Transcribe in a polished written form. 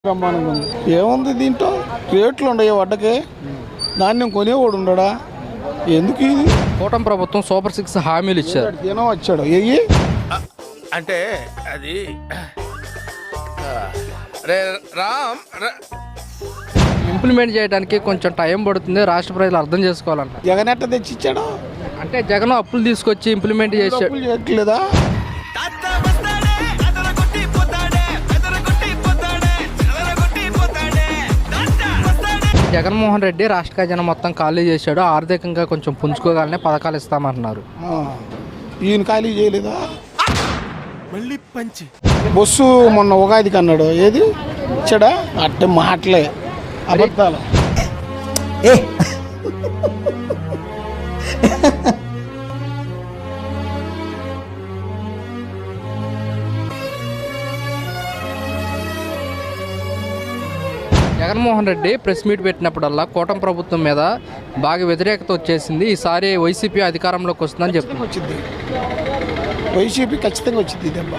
బ్రహ్మాండంగా ఉంది. ఏముంది దీంట్లో రేట్లు ఉండవు వడ్డకి, ధాన్యం కొనేవాడు ఉండడా? ఎందుకు ఇది? కూటమి ప్రభుత్వం సూపర్ 6 హామీలు ఇచ్చారు. తినో వచ్చాడు ఎయ్యి అంటే అది రే రామ్ ఇంప్లిమెంట్ చేయడానికి కొంచెం టైం పడుతుంది, రాష్ట్ర ప్రజలు అర్థం చేసుకోవాలంట. జగన్ ఎట్ట తెచ్చిచ్చాడు? అంటే జగన్ అప్పులు తీసుకొచ్చి ఇంప్లిమెంట్ చేశాడు. అప్పులు చేయట్లేదా? జగన్మోహన్ రెడ్డి రాష్ట్ర ఖజానా మొత్తం ఖాళీ చేశాడు, ఆర్థికంగా కొంచెం పుంజుకోగలనే పథకాలు ఇస్తామంటున్నారు. ఈయన ఖాళీ చేయలేదా? మళ్ళీ పంచి బస్సు మొన్న ఉగాదికి అన్నాడు, ఏది ఇచ్చాడా? అట్టే మాటలే అబద్ధాలు. జగన్మోహన్ రెడ్డి ప్రెస్ మీట్ పెట్టినప్పుడల్లా కూటమి ప్రభుత్వం మీద బాగా వ్యతిరేకత వచ్చేసింది. ఈసారి వైసీపీ అధికారంలోకి వస్తుందని చెప్తుంది. వచ్చింది వైసీపీ ఖచ్చితంగా వచ్చింది దెబ్బ.